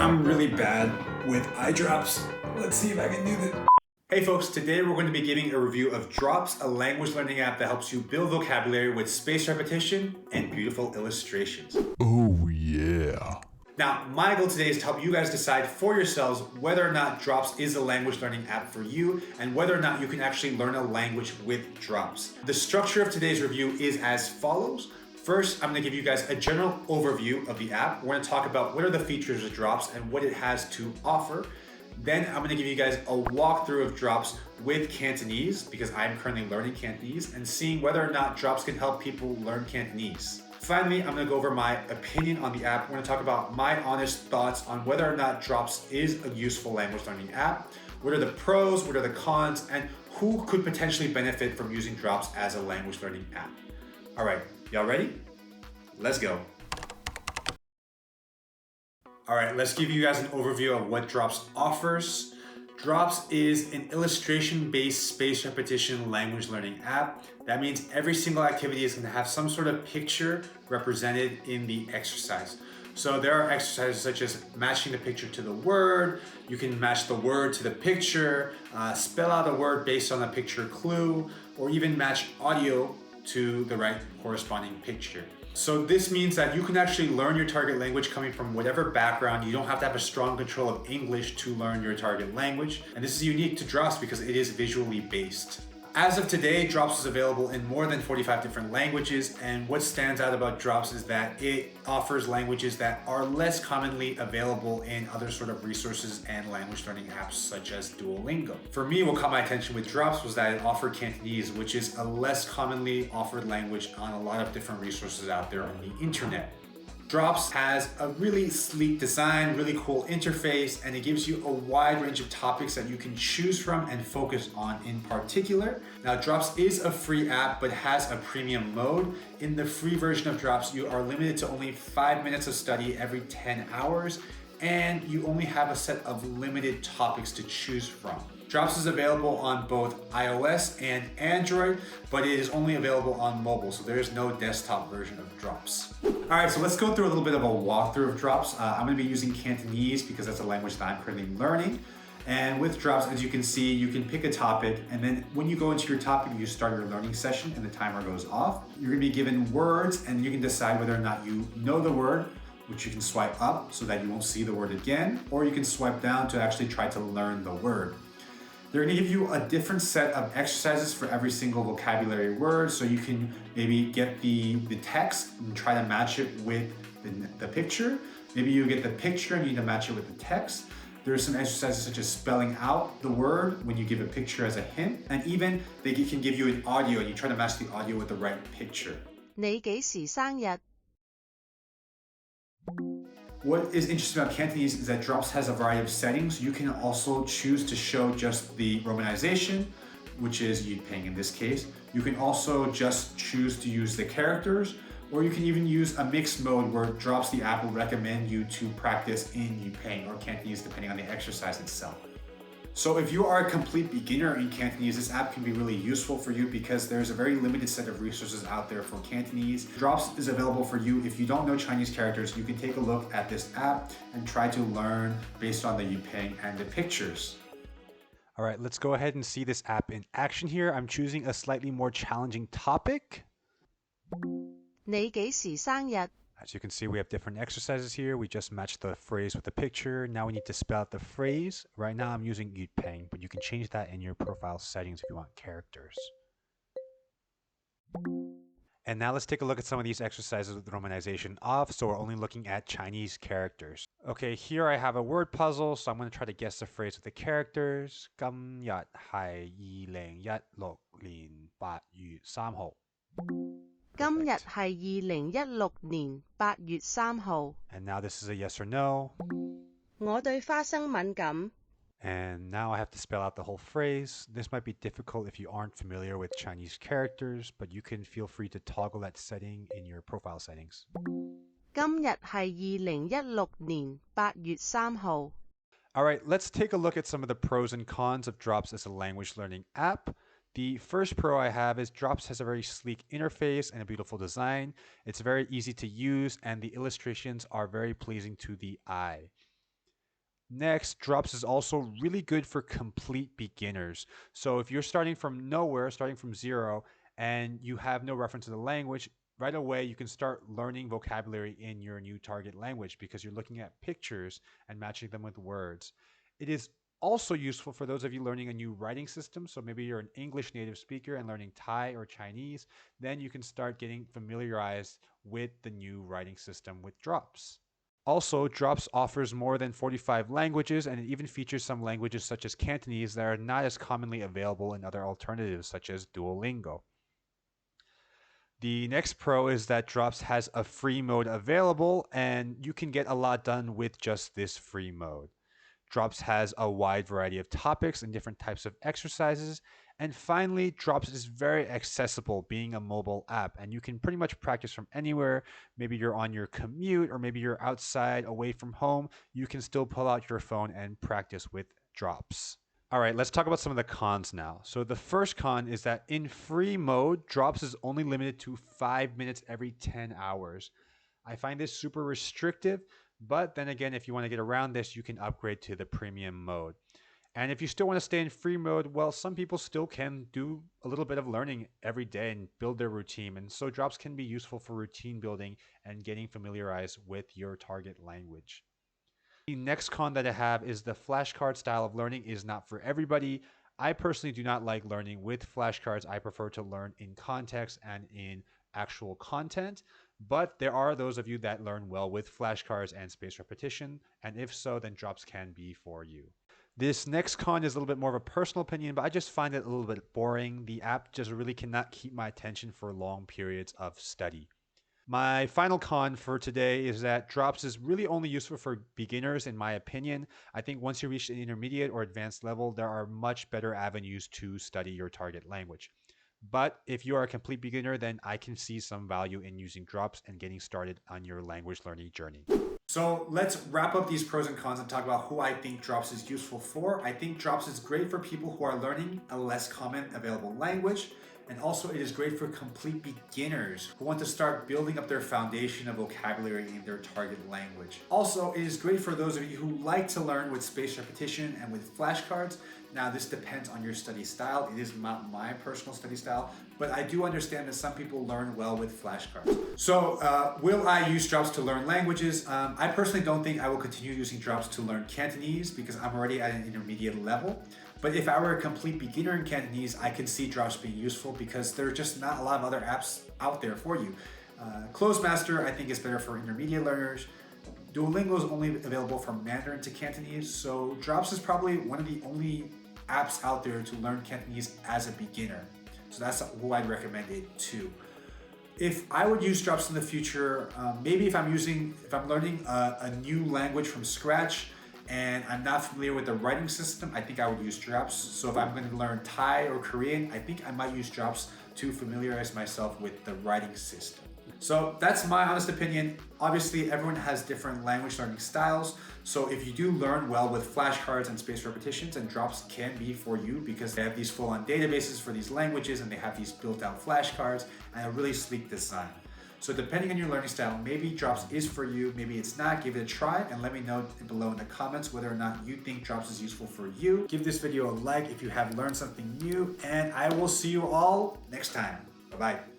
I'm really bad with eye drops. Let's see if I can do this. Hey folks, today we're going to be giving a review of Drops, a language learning app that helps you build vocabulary with spaced repetition and beautiful illustrations. Oh yeah. Now, my goal today is to help you guys decide for yourselves whether or not Drops is a language learning app for you and whether or not you can actually learn a language with Drops. The structure of today's review is as follows. First, I'm going to give you guys a general overview of the app. We're going to talk about what are the features of Drops and what it has to offer. Then I'm going to give you guys a walkthrough of Drops with Cantonese because I'm currently learning Cantonese and seeing whether or not Drops can help people learn Cantonese. Finally, I'm going to go over my opinion on the app. We're going to talk about my honest thoughts on whether or not Drops is a useful language learning app. What are the pros, what are the cons, and who could potentially benefit from using Drops as a language learning app. All right, y'all ready? Let's go. All right, let's give you guys an overview of what Drops offers. Drops is an illustration-based spaced repetition language learning app. That means every single activity is going to have some sort of picture represented in the exercise. So there are exercises such as matching the picture to the word. You can match the word to the picture, spell out a word based on a picture clue, or even match audio to the right corresponding picture. So this means that you can actually learn your target language coming from whatever background. You don't have to have a strong control of English to learn your target language. And this is unique to Drops because it is visually based. As of today, Drops is available in more than 45 different languages, and what stands out about Drops is that it offers languages that are less commonly available in other sort of resources and language learning apps such as Duolingo. For me, what caught my attention with Drops was that it offered Cantonese, which is a less commonly offered language on a lot of different resources out there on the internet. Drops has a really sleek design, really cool interface, and it gives you a wide range of topics that you can choose from and focus on in particular. Now, Drops is a free app, but has a premium mode. In the free version of Drops, you are limited to only 5 minutes of study every 10 hours, and you only have a set of limited topics to choose from. Drops is available on both iOS and Android, but it is only available on mobile, so there is no desktop version of Drops. All right, so let's go through a little bit of a walkthrough of Drops. I'm going to be using Cantonese because that's a language that I'm currently learning. And with Drops, as you can see, you can pick a topic, and then when you go into your topic, you start your learning session and the timer goes off. You're going to be given words, and you can decide whether or not you know the word, which you can swipe up so that you won't see the word again, or you can swipe down to actually try to learn the word. They're going to give you a different set of exercises for every single vocabulary word, so you can maybe get the text and try to match it with the picture. Maybe you get the picture and you need to match it with the text. There are some exercises such as spelling out the word when you give a picture as a hint, and even they can give you an audio and you try to match the audio with the right picture. 你幾時生日? What is interesting about Cantonese is that Drops has a variety of settings. You can also choose to show just the romanization, which is Yupeng in this case. You can also just choose to use the characters, or you can even use a mixed mode where Drops the app will recommend you to practice in Yupeng or Cantonese depending on the exercise itself. So if you are a complete beginner in Cantonese, this app can be really useful for you because there's a very limited set of resources out there for Cantonese. Drops is available for you. If you don't know Chinese characters, you can take a look at this app and try to learn based on the Yupeng and the pictures. All right, let's go ahead and see this app in action here. I'm choosing a slightly more challenging topic. 你幾時生日? As you can see, we have different exercises here. We just matched the phrase with the picture. Now we need to spell out the phrase. Right now I'm using Yupeng, but you can change that in your profile settings if you want characters. And now let's take a look at some of these exercises with romanization off, so we're only looking at Chinese characters. Okay, here I have a word puzzle, so I'm going to try to guess the phrase with the characters. 今日係2016年8月3號. 今日係2016年8月3號. And now this is a yes or no. 我對花生敏感. And now I have to spell out the whole phrase. This might be difficult if you aren't familiar with Chinese characters, but you can feel free to toggle that setting in your profile settings. 今日係2016年8月3號. All right, let's take a look at some of the pros and cons of Drops as a language learning app. The first pro I have is Drops has a very sleek interface and a beautiful design. It's very easy to use, and the illustrations are very pleasing to the eye. Next, Drops is also really good for complete beginners. So if you're starting from nowhere, starting from zero, and you have no reference to the language, right away you can start learning vocabulary in your new target language because you're looking at pictures and matching them with words. It is also useful for those of you learning a new writing system. So maybe you're an English native speaker and learning Thai or Chinese, then you can start getting familiarized with the new writing system with Drops. Also, Drops offers more than 45 languages, and it even features some languages such as Cantonese that are not as commonly available in other alternatives such as Duolingo. The next pro is that Drops has a free mode available, and you can get a lot done with just this free mode. Drops has a wide variety of topics and different types of exercises. And finally, Drops is very accessible, being a mobile app, and you can pretty much practice from anywhere. Maybe you're on your commute, or maybe you're outside away from home. You can still pull out your phone and practice with Drops. All right, let's talk about some of the cons now. So the first con is that in free mode, Drops is only limited to 5 minutes every 10 hours. I find this super restrictive, but then again, if you want to get around this, you can upgrade to the premium mode. And if you still want to stay in free mode, well, some people still can do a little bit of learning every day and build their routine. And so Drops can be useful for routine building and getting familiarized with your target language. The next con that I have is the flashcard style of learning is not for everybody. I personally do not like learning with flashcards. I prefer to learn in context and in actual content. But there are those of you that learn well with flashcards and spaced repetition. And if so, then Drops can be for you. This next con is a little bit more of a personal opinion, but I just find it a little bit boring. The app just really cannot keep my attention for long periods of study. My final con for today is that Drops is really only useful for beginners, in my opinion. I think once you reach the intermediate or advanced level, there are much better avenues to study your target language. But if you are a complete beginner, then I can see some value in using Drops and getting started on your language learning journey. So let's wrap up these pros and cons and talk about who I think Drops is useful for. I think Drops is great for people who are learning a less common available language. And also it is great for complete beginners who want to start building up their foundation of vocabulary in their target language. Also, it is great for those of you who like to learn with spaced repetition and with flashcards. Now, this depends on your study style. It is not my personal study style, but I do understand that some people learn well with flashcards. So, will I use Drops to learn languages? I personally don't think I will continue using Drops to learn Cantonese because I'm already at an intermediate level. But if I were a complete beginner in Cantonese, I can see Drops being useful because there are just not a lot of other apps out there for you. Closemaster, I think, is better for intermediate learners. Duolingo is only available from Mandarin to Cantonese, so Drops is probably one of the only apps out there to learn Cantonese as a beginner. So that's who I'd recommend it to. If I would use Drops in the future, maybe if I'm learning a new language from scratch, and I'm not familiar with the writing system, I think I would use Drops. So if I'm going to learn Thai or Korean, I think I might use Drops to familiarize myself with the writing system. So that's my honest opinion. Obviously, everyone has different language learning styles. So if you do learn well with flashcards and spaced repetitions, then Drops can be for you because they have these full-on databases for these languages and they have these built-out flashcards and a really sleek design. So depending on your learning style, maybe Drops is for you, maybe it's not. Give it a try and let me know below in the comments whether or not you think Drops is useful for you. Give this video a like if you have learned something new, and I will see you all next time. Bye-bye.